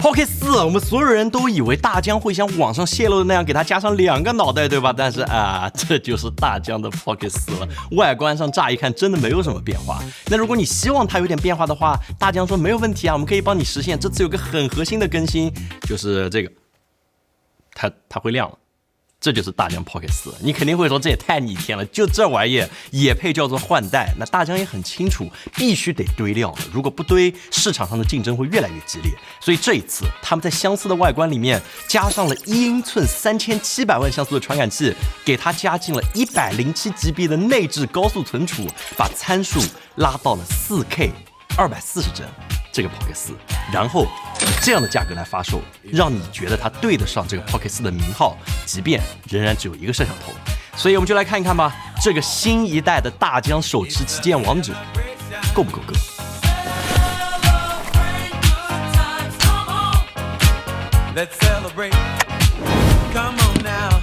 Pocket 4，我们所有人都以为大疆会像网上泄露的那样给它加上2个脑袋，对吧？但是这就是大疆的 Pocket 4了。外观上乍一看真的没有什么变化。那如果你希望它有点变化的话，大疆说没有问题啊，我们可以帮你实现。这次有个很核心的更新，就是这个，它会亮了。这就是大疆 Pocket 4，你肯定会说这也太逆天了，就这玩意也配叫做换代？那大疆也很清楚，必须得堆料了，如果不堆，市场上的竞争会越来越激烈。所以这一次，他们在相似的外观里面加上了1英寸3700万像素的传感器，给它加进了107GB 的内置高速存储，把参数拉到了4K 240帧。这个 Pocket 4，然后以这样的价格来发售，让你觉得它对得上这个 Pocket 4的名号，即便仍然只有一个摄像头。所以我们就来看一看吧，这个新一代的大疆手持旗舰王者够不够格？Let's celebrate. Come on now.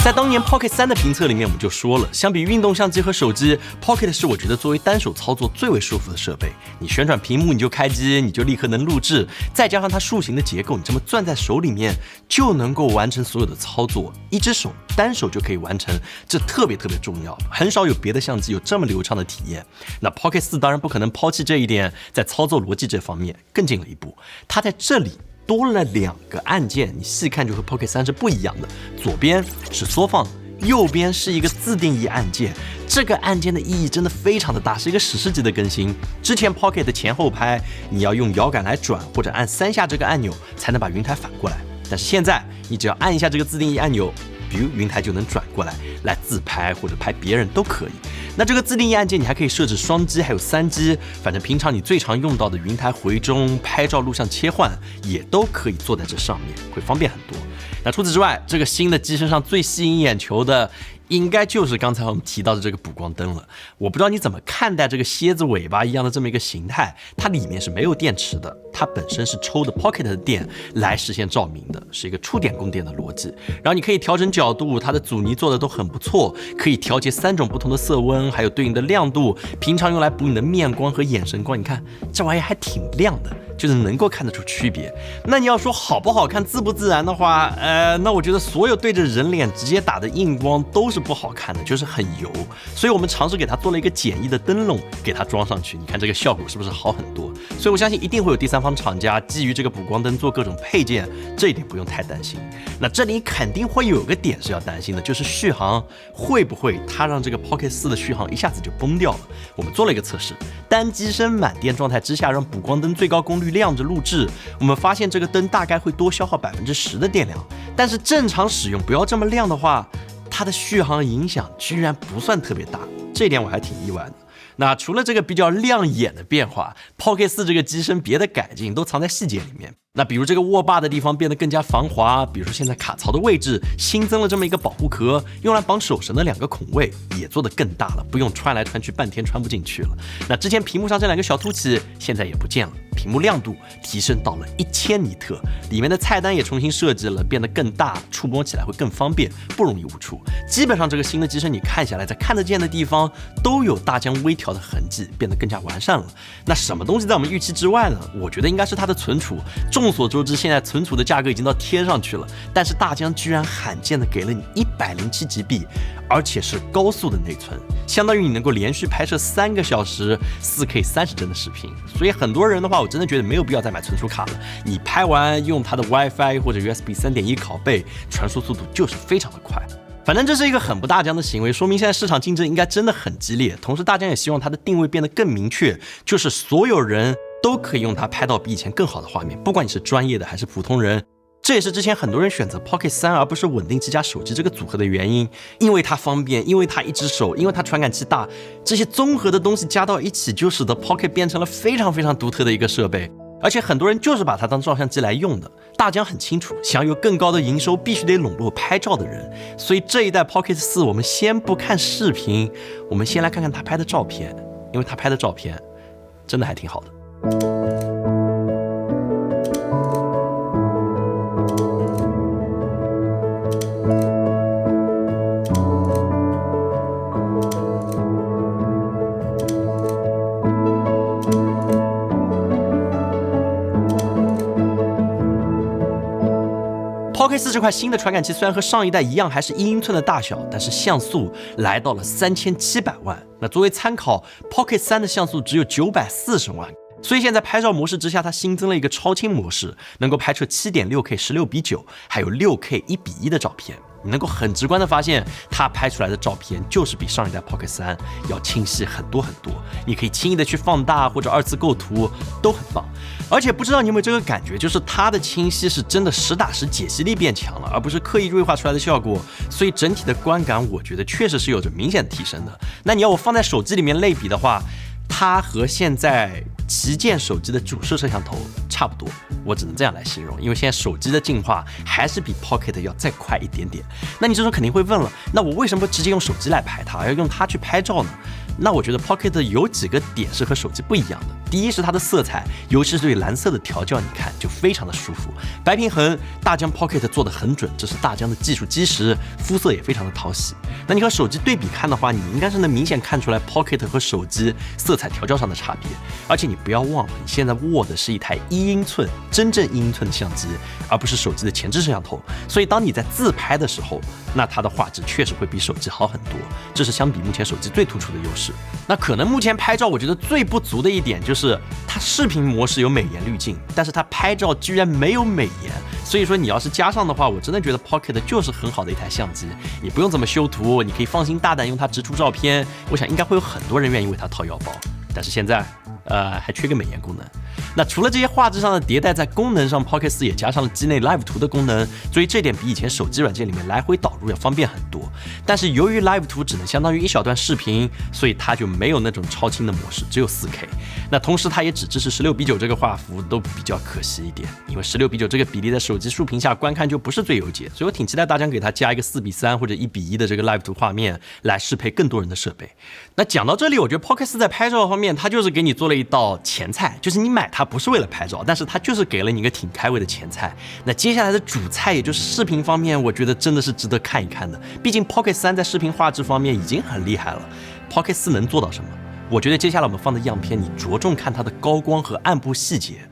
在当年 Pocket 3的评测里面，我们就说了，相比运动相机和手机 ，Pocket 是我觉得作为单手操作最为舒服的设备。你旋转屏幕，你就开机，你就立刻能录制，再加上它树形的结构，你这么攥在手里面就能够完成所有的操作，一只手单手就可以完成，这特别重要。很少有别的相机有这么流畅的体验。那 Pocket 4当然不可能抛弃这一点，在操作逻辑这方面更进了一步，它在这里多了2个按键，你细看就和 Pocket 3是不一样的。左边是缩放，右边是一个自定义按键。这个按键的意义真的非常的大，是一个史诗级的更新。之前 Pocket 的前后拍，你要用摇杆来转，或者按3下这个按钮才能把云台反过来。但是现在，你只要按一下这个自定义按钮，比如云台就能转过来自拍或者拍别人都可以。那这个自定义按键你还可以设置双击还有3击，反正平常你最常用到的云台回中、拍照录像切换也都可以做在这上面，会方便很多。那除此之外，这个新的机身上最吸引眼球的应该就是刚才我们提到的这个补光灯了。我不知道你怎么看待这个蝎子尾巴一样的这么一个形态，它里面是没有电池的，它本身是抽的 Pocket 的电来实现照明的，是一个触点供电的逻辑。然后你可以调整角度，它的阻尼做的都很不错，可以调节3种不同的色温，还有对应的亮度，平常用来补你的面光和眼神光。你看这玩意还挺亮的，就是能够看得出区别。那你要说好不好看、自不自然的话，那我觉得所有对着人脸直接打的硬光都是不好看的，就是很油。所以我们尝试给它做了一个简易的灯笼，给它装上去，你看这个效果是不是好很多？所以我相信一定会有第三方厂家基于这个补光灯做各种配件，这一点不用太担心。那这里肯定会有个点是要担心的，就是续航会不会它让这个 Pocket 4的续航一下子就崩掉了？我们做了一个测试，单机身满电状态之下，让补光灯最高功率亮着录制，我们发现这个灯大概会多消耗10%的电量，但是正常使用不要这么亮的话，它的续航影响居然不算特别大，这一点我还挺意外的。那除了这个比较亮眼的变化， Pocket 4这个机身别的改进都藏在细节里面。那比如这个握把的地方变得更加防滑，比如说现在卡槽的位置新增了这么一个保护壳，用来绑手绳的2个孔位也做得更大了，不用穿来穿去半天穿不进去了。那之前屏幕上这2个小凸起现在也不见了，屏幕亮度提升到了1000尼特，里面的菜单也重新设计了，变得更大，触摸起来会更方便，不容易误触。基本上这个新的机身你看下来，在看得见的地方都有大疆微调的痕迹，变得更加完善了。那什么东西在我们预期之外呢？我觉得应该是它的存储。众所周知，现在存储的价格已经到天上去了，但是大疆居然罕见的给了你107GB，而且是高速的内存，相当于你能够连续拍摄3个小时 4K 30帧的视频。所以很多人的话，我真的觉得没有必要再买存储卡了，你拍完用它的 WiFi 或者 USB 3.1拷贝，传输速度就是非常的快。反正这是一个很不大疆的行为，说明现在市场竞争应该真的很激烈。同时大疆也希望它的定位变得更明确，就是所有人都可以用它拍到比以前更好的画面，不管你是专业的还是普通人。这也是之前很多人选择 Pocket 3而不是稳定器加手机这个组合的原因，因为它方便，因为它一只手，因为它传感器大，这些综合的东西加到一起，就使得 Pocket 变成了非常非常独特的一个设备。而且很多人就是把它当照相机来用的。大疆很清楚，想有更高的营收，必须得笼络拍照的人。所以这一代 Pocket 4，我们先不看视频，我们先来看看他拍的照片，因为他拍的照片真的还挺好的。Pocket 4这块新的传感器虽然和上一代一样还是1英寸的大小，但是像素来到了3700万。那作为参考 ，Pocket 3的像素只有940万。所以现在拍照模式之下，它新增了一个超清模式，能够拍出 7.6K 16:9，还有 6K 1:1的照片。你能够很直观的发现，它拍出来的照片就是比上一代 Pocket 3要清晰很多很多。你可以轻易的去放大或者2次构图，都很棒。而且不知道你有没有这个感觉，就是它的清晰是真的实打实解析力变强了，而不是刻意锐化出来的效果。所以整体的观感，我觉得确实是有着明显的提升的。那你要我放在手机里面类比的话，它和现在旗舰手机的主摄摄像头差不多，我只能这样来形容，因为现在手机的进化还是比 Pocket 要再快一点点。那你这时候肯定会问了，那我为什么不直接用手机来拍它，而要用它去拍照呢？那我觉得 Pocket 有几个点是和手机不一样的。第一是它的色彩，尤其是对蓝色的调教，你看就非常的舒服。白平衡，大疆 Pocket 做的很准，这是大疆的技术基石，肤色也非常的讨喜。那你和手机对比看的话，你应该是能明显看出来 Pocket 和手机色彩调教上的差别。而且你不要忘了，你现在握的是一台1英寸真正1英寸的相机，而不是手机的前置摄像头。所以当你在自拍的时候，那它的画质确实会比手机好很多，这是相比目前手机最突出的优势。那可能目前拍照我觉得最不足的一点就是它视频模式有美颜滤镜，但是它拍照居然没有美颜。所以说你要是加上的话，我真的觉得 Pocket 就是很好的一台相机，你不用怎么修图，你可以放心大胆用它直出照片。我想应该会有很多人愿意为它掏腰包。但是现在还缺个美颜功能。那除了这些画质上的迭代，在功能上 Pocket 4也加上了机内 Live 图的功能，所以这点比以前手机软件里面来回导入要方便很多。但是由于 Live 图只能相当于一小段视频，所以它就没有那种超清的模式，只有 4K。那同时它也只支持16:9这个画幅，都比较可惜一点，因为16:9这个比例在手机竖屏下观看就不是最优解，所以我挺期待大疆给它加一个4:3或者1:1的这个 Live 图画面，来适配更多人的设备。那讲到这里，我觉得 Pocket 4在拍照方面，它就是给你做了一道前菜，就是你买它不是为了拍照，但是它就是给了你一个挺开胃的前菜。那接下来的主菜，也就是视频方面，我觉得真的是值得看一看的。毕竟 Pocket 3在视频画质方面已经很厉害了 ，Pocket 4能做到什么？我觉得接下来我们放的样片，你着重看它的高光和暗部细节，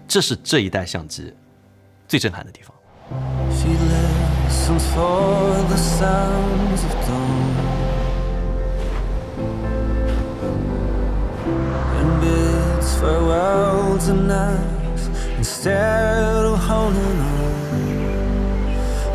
这是这一代相机最震撼的地方。She listens for the sounds of dawn and bids farewell to knife instead of holding on.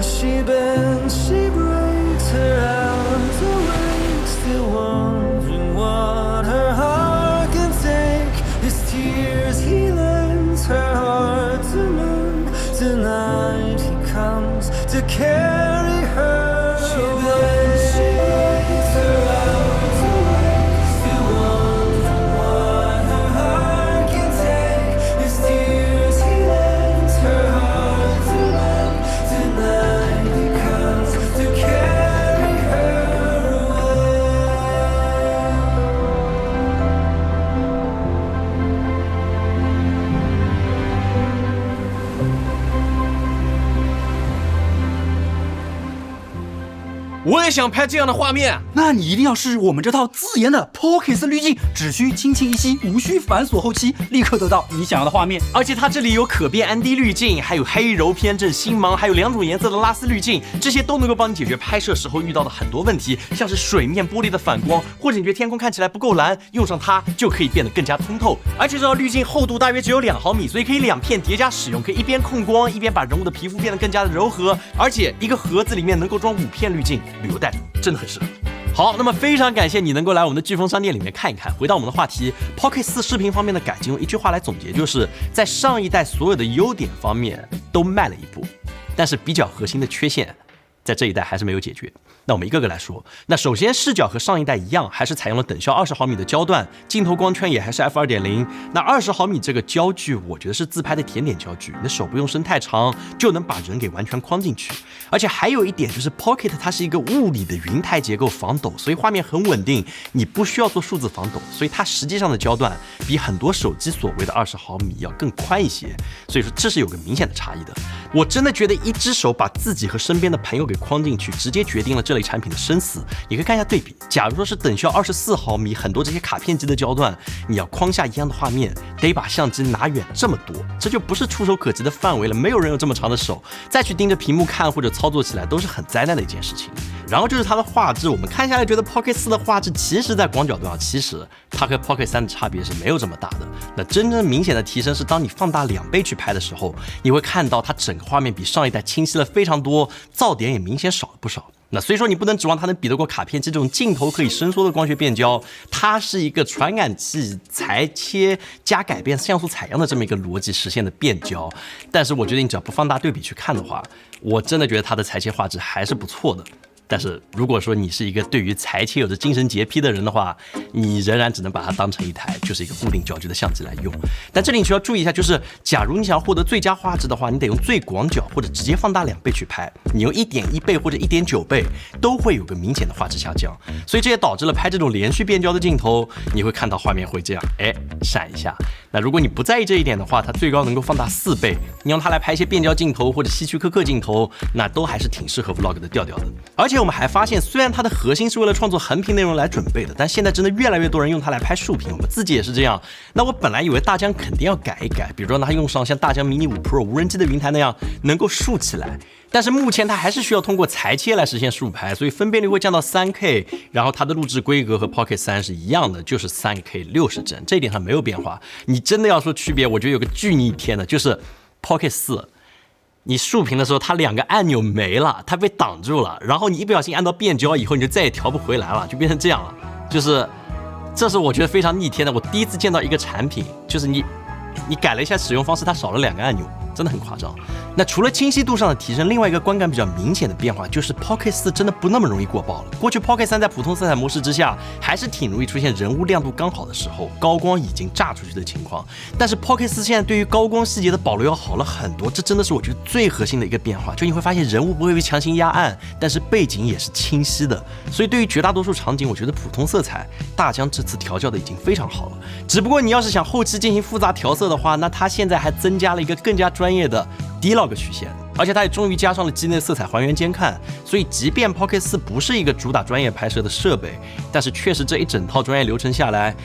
She bends, she breaks her arms awake, still wondering what her heart can take. His tears he lends her heart to mend. Tonight he comes to carry her away. She breaks her arms awake, still wondering what her heart can take. His tears he lends her heart to mend. Tonight he comes to carry her away. 我也想拍这样的画面，那你一定要试试我们这套自研的 Pocket 4滤镜，只需轻轻一吸，无需繁琐后期，立刻得到你想要的画面。而且它这里有可变ND 滤镜，还有黑柔偏正星芒，还有2种颜色的拉丝滤镜，这些都能够帮你解决拍摄时候遇到的很多问题，像是水面玻璃的反光，或者你觉得天空看起来不够蓝，用上它就可以变得更加通透。而且这套滤镜厚度大约只有2毫米，所以可以2片叠加使用，可以一边控光，一边把人物的皮肤变得更加的柔和。而且一个盒子里面能够装5片滤镜，旅游带着真的很适合。好，那么非常感谢你能够来我们的飓风商店里面看一看。回到我们的话题 ，Pocket 4视频方面的改进，用一句话来总结，就是在上一代所有的优点方面都迈了一步，但是比较核心的缺陷，在这一代还是没有解决。那我们一个个来说。那首先视角和上一代一样，还是采用了等效20毫米的焦段，镜头光圈也还是 f2.0。那20毫米这个焦距，我觉得是自拍的甜点焦距，你的手不用伸太长，就能把人给完全框进去。而且还有一点就是 Pocket 它是一个物理的云台结构防抖，所以画面很稳定，你不需要做数字防抖，所以它实际上的焦段比很多手机所谓的20毫米要更宽一些，所以说这是有个明显的差异的。我真的觉得一只手把自己和身边的朋友给框进去，直接决定了这类产品的生死。你可以看一下对比，假如说是等效24毫米，很多这些卡片机的焦段，你要框下一样的画面，得把相机拿远这么多，这就不是触手可及的范围了。没有人有这么长的手，再去盯着屏幕看或者操作起来都是很灾难的一件事情。然后就是它的画质，我们看下来觉得 Pocket 4的画质其实在广角端上，其实它和 Pocket 3的差别是没有这么大的。那真正明显的提升是当你放大2倍去拍的时候，你会看到它整个画面比上一代清晰了非常多，噪点也明显少了不少。那所以说你不能指望它能比得过卡片机这种镜头可以伸缩的光学变焦，它是一个传感器裁切加改变像素采样的这么一个逻辑实现的变焦。但是我觉得你只要不放大对比去看的话，我真的觉得它的裁切画质还是不错的。但是如果说你是一个对于裁切有着精神洁癖的人的话，你仍然只能把它当成一台就是一个固定焦距的相机来用。但这里你需要注意一下，就是假如你想要获得最佳画质的话，你得用最广角或者直接放大2倍去拍，你用1.1倍或者1.9倍都会有个明显的画质下降。所以这也导致了拍这种连续变焦的镜头，你会看到画面会这样闪一下。那如果你不在意这一点的话，它最高能够放大4倍，你用它来拍一些变焦镜头或者希区柯克镜头，那都还是挺适合 vlog 的调调的。而且我们还发现，虽然它的核心是为了创作横屏内容来准备的，但现在真的越来越多人用它来拍竖屏，我们自己也是这样。那我本来以为大疆肯定要改一改，比如说它用上像大疆mini 5 Pro 无人机的云台那样能够竖起来，但是目前它还是需要通过裁切来实现竖拍，所以分辨率会降到 3K， 然后它的录制规格和 Pocket 3是一样的，就是 3K 60帧，这一点上没有变化。你真的要说区别，我觉得有个巨逆天的，就是 Pocket 4。你竖屏的时候，它2个按钮没了，它被挡住了，然后你一不小心按到变焦以后，你就再也调不回来了，就变成这样了。这是我觉得非常逆天的。我第一次见到一个产品，就是你改了一下使用方式，它少了2个按钮，真的很夸张。那除了清晰度上的提升，另外一个观感比较明显的变化就是 Pocket 4真的不那么容易过曝了。过去 Pocket 3在普通色彩模式之下，还是挺容易出现人物亮度刚好的时候，高光已经炸出去的情况。但是 Pocket 4现在对于高光细节的保留要好了很多，这真的是我觉得最核心的一个变化。就你会发现人物不会被强行压暗，但是背景也是清晰的。所以对于绝大多数场景，我觉得普通色彩大疆这次调教的已经非常好了。只不过你要是想后期进行复杂调色的话，那它现在还增加了一个更加专业的D-Log 曲线，而且它也终于加上了机内色彩还原监看，所以即便 Pocket 4不是一个主打专业拍摄的设备，但是确实这一整套专业流程下来，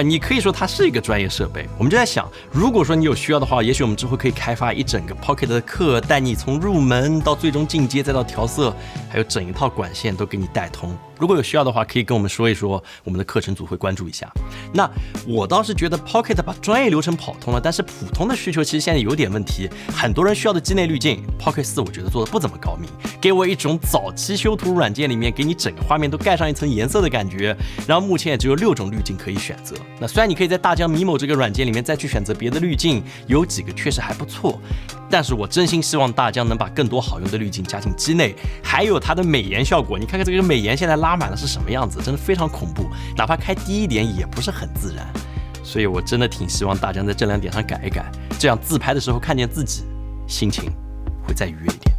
你可以说它是一个专业设备。我们就在想，如果说你有需要的话，也许我们之后可以开发一整个 Pocket 的课，带你从入门到最终进阶，再到调色，还有整一套管线都给你带通。如果有需要的话，可以跟我们说一说，我们的课程组会关注一下。那我倒是觉得 Pocket 把专业流程跑通了，但是普通的需求其实现在有点问题。很多人需要的机内滤镜 Pocket 4我觉得做的不怎么高明，给我一种早期修图软件里面给你整个画面都盖上一层颜色的感觉。然后目前也只有6种滤镜可以选择。那虽然你可以在大疆Mimo这个软件里面再去选择别的滤镜，有几个确实还不错，但是我真心希望大疆能把更多好用的滤镜加进机内，还有它的美颜效果。你看看这个美颜现在拉满了是什么样子，真的非常恐怖，哪怕开低一点也不是很自然。所以我真的挺希望大疆在这2点上改一改，这样自拍的时候看见自己，心情会再愉悦一点。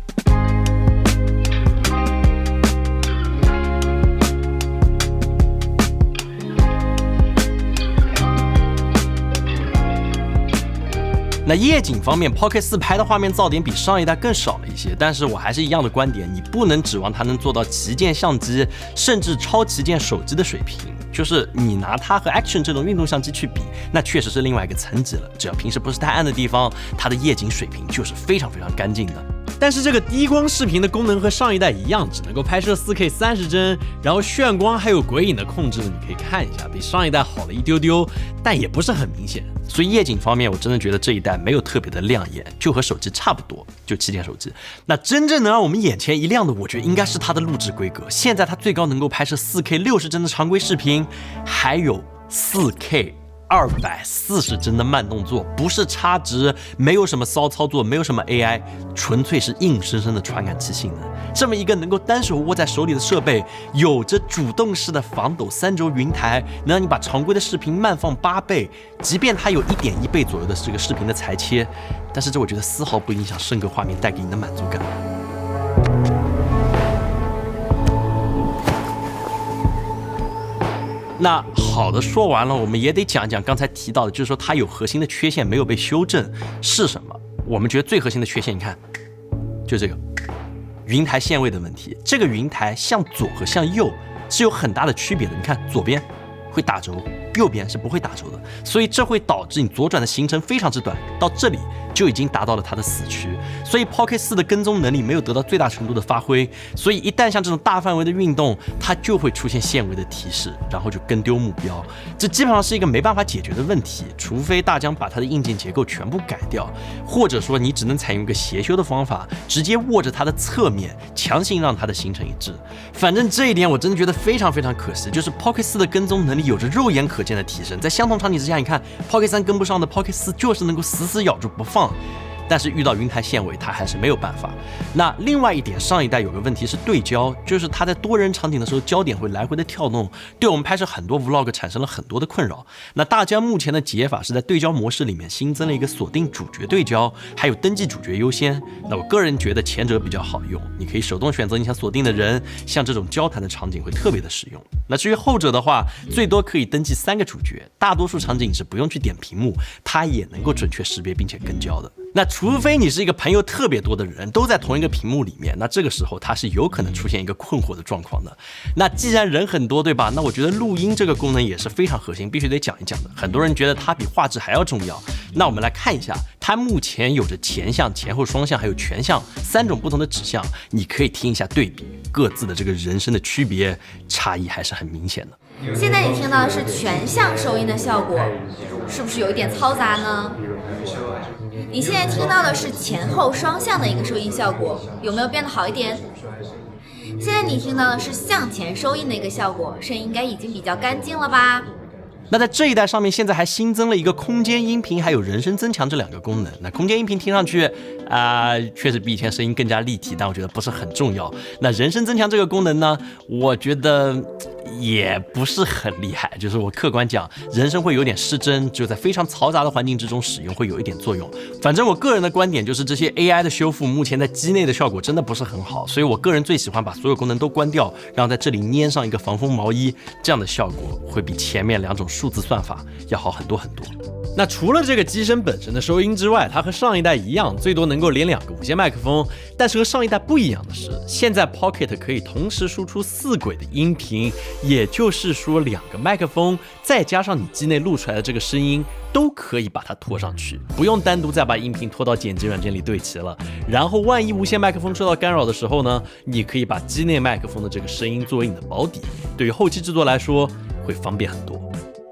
那夜景方面 ，Pocket 4拍的画面噪点比上一代更少了一些，但是我还是一样的观点，你不能指望它能做到旗舰相机甚至超旗舰手机的水平。就是你拿它和 Action 这种运动相机去比，那确实是另外一个层级了。只要平时不是太暗的地方，它的夜景水平就是非常非常干净的。但是这个低光视频的功能和上一代一样，只能够拍摄 4K 30帧，然后炫光还有鬼影的控制呢，你可以看一下，比上一代好了一丢丢，但也不是很明显。所以夜景方面，我真的觉得这一代没有特别的亮眼，就和手机差不多，就旗舰手机。那真正能让我们眼前一亮的，我觉得应该是它的录制规格。现在它最高能够拍摄 4K 60帧的常规视频，还有 4K240帧的慢动作，不是差值，没有什么骚操作，没有什么 AI， 纯粹是硬生生的传感器性能。这么一个能够单手握在手里的设备，有着主动式的防抖3轴云台，能让你把常规的视频慢放8倍，即便它有1.1倍左右的这个视频的裁切，但是这我觉得丝毫不影响升格画面带给你的满足感。那好的说完了，我们也得讲讲刚才提到的，就是说它有核心的缺陷没有被修正是什么。我们觉得最核心的缺陷，你看就这个云台限位的问题。这个云台向左和向右是有很大的区别的，你看左边会打轴，右边是不会打轴的，所以这会导致你左转的行程非常之短，到这里就已经达到了它的死区，所以 Pocket 4的跟踪能力没有得到最大程度的发挥，所以一旦像这种大范围的运动，它就会出现限位的提示，然后就跟丢目标，这基本上是一个没办法解决的问题，除非大疆把它的硬件结构全部改掉，或者说你只能采用一个斜修的方法，直接握着它的侧面，强行让它的行程一致。反正这一点我真的觉得非常非常可惜，就是 Pocket 4的跟踪能力有着肉眼可见的提升，在相同场景之下，你看 Pocket 3跟不上的 Pocket 4就是能够死死咬住不放。但是遇到云台限位，它还是没有办法。那另外一点，上一代有个问题是对焦，就是它在多人场景的时候，焦点会来回的跳动，对我们拍摄很多 vlog 产生了很多的困扰。那大疆目前的解法是在对焦模式里面新增了一个锁定主角对焦，还有登记主角优先。那我个人觉得前者比较好用，你可以手动选择你想锁定的人，像这种交谈的场景会特别的实用。那至于后者的话，最多可以登记3个主角，大多数场景是不用去点屏幕，它也能够准确识别并且跟焦的。那除非你是一个朋友特别多的人，都在同一个屏幕里面，那这个时候它是有可能出现一个困惑的状况的。那既然人很多，对吧？那我觉得录音这个功能也是非常核心，必须得讲一讲的。很多人觉得它比画质还要重要。那我们来看一下，它目前有着前向、前后双向还有全向3种不同的指向，你可以听一下对比，各自的这个人声的区别差异还是很明显的。现在你听到的是全向收音的效果，是不是有一点嘈杂呢？你现在听到的是前后双向的一个收音效果，有没有变得好一点？现在你听到的是向前收音的一个效果，声音应该已经比较干净了吧？那在这一代上面，现在还新增了一个空间音频还有人声增强这2个功能。那空间音频听上去确实比以前声音更加立体，但我觉得不是很重要。那人声增强这个功能呢，我觉得也不是很厉害，就是我客观讲，人声会有点失真，就在非常嘈杂的环境之中使用会有一点作用。反正我个人的观点就是这些 AI 的修复目前在机内的效果真的不是很好，所以我个人最喜欢把所有功能都关掉，然后在这里粘上一个防风毛衣，这样的效果会比前面2种数字算法要好很多很多。那除了这个机身本身的收音之外，它和上一代一样，最多能够连2个无线麦克风。但是和上一代不一样的是，现在 Pocket 可以同时输出4轨的音频，也就是说2个麦克风再加上你机内录出来的这个声音，都可以把它拖上去，不用单独再把音频拖到剪辑软件里对齐了。然后万一无线麦克风受到干扰的时候呢，你可以把机内麦克风的这个声音作为你的保底，对于后期制作来说会方便很多。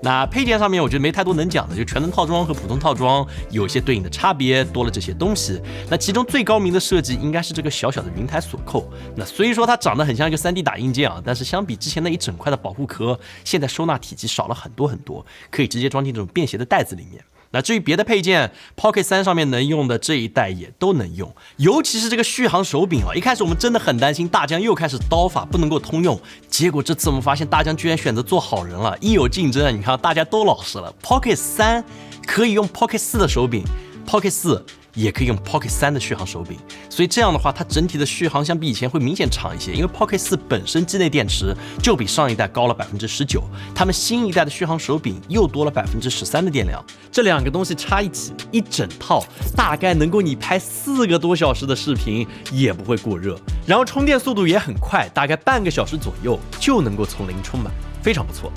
那配件上面我觉得没太多能讲的，就全能套装和普通套装有些对应的差别，多了这些东西。那其中最高明的设计应该是这个小小的云台锁扣。那虽说它长得很像一个 3D 打印件啊，但是相比之前的一整块的保护壳，现在收纳体积少了很多很多，可以直接装进这种便携的袋子里面。那至于别的配件 Pocket 3上面能用的这一代也都能用，尤其是这个续航手柄啊，一开始我们真的很担心大疆又开始刀法不能够通用，结果这次我们发现大疆居然选择做好人了，一有竞争你看大家都老实了， Pocket 3可以用 Pocket 4的手柄， Pocket 4也可以用 Pocket 3的续航手柄，所以这样的话它整体的续航相比以前会明显长一些，因为 Pocket 4本身机内电池就比上一代高了 19%， 他们新一代的续航手柄又多了 13% 的电量，这2个东西插一起，一整套大概能够你拍4个多小时的视频也不会过热，然后充电速度也很快，大概半个小时左右就能够从零充满，非常不错。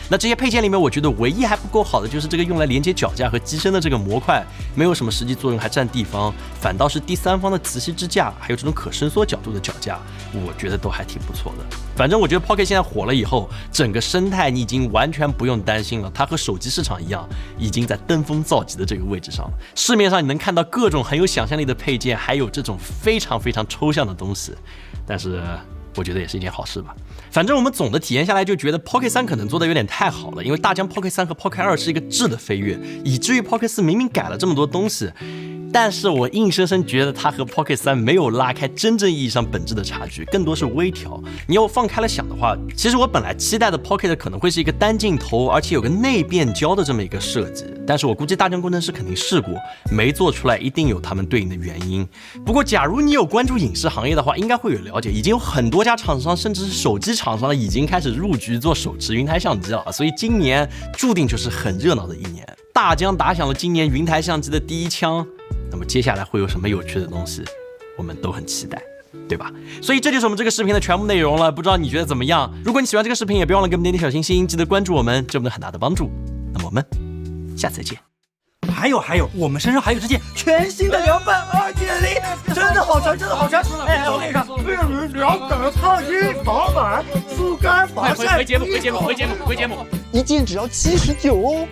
那这些配件里面，我觉得唯一还不够好的就是这个用来连接脚架和机身的这个模块，没有什么实际作用，还占地方，反倒是第三方的磁吸支架，还有这种可伸缩角度的脚架，我觉得都还挺不错的。反正我觉得 Pocket 现在火了以后，整个生态你已经完全不用担心了，它和手机市场一样，已经在登峰造极的这个位置上了。市面上你能看到各种很有想象力的配件，还有这种非常非常抽象的东西，但是我觉得也是一件好事吧。反正我们总的体验下来就觉得 Pocket 3可能做的有点太好了，因为大疆 Pocket 3和 Pocket 2是一个质的飞跃，以至于 Pocket 4明明改了这么多东西，但是我硬生生觉得它和 Pocket 3没有拉开真正意义上本质的差距，更多是微调。你要放开了想的话，其实我本来期待的 Pocket 可能会是一个单镜头，而且有个内变焦的这么一个设计，但是我估计大疆工程师肯定试过，没做出来一定有他们对应的原因。不过假如你有关注影视行业的话，应该会有了解，已经有很多家厂商甚至是手机厂商已经开始入局做手持云台相机了，所以今年注定就是很热闹的一年。大疆打响了今年云台相机的第一枪，那么接下来会有什么有趣的东西，我们都很期待，对吧？所以这就是我们这个视频的全部内容了，不知道你觉得怎么样？如果你喜欢这个视频，也别忘了给我们点点小心心，记得关注我们，对我们有很大的帮助。那么我们下次再见。还有，我们身上还有这件全新的凉拌2.0，真的好沉，真的好沉。哎，我给你看，凉感抗菌防螨，速干防晒。回节目，一件只要79哦。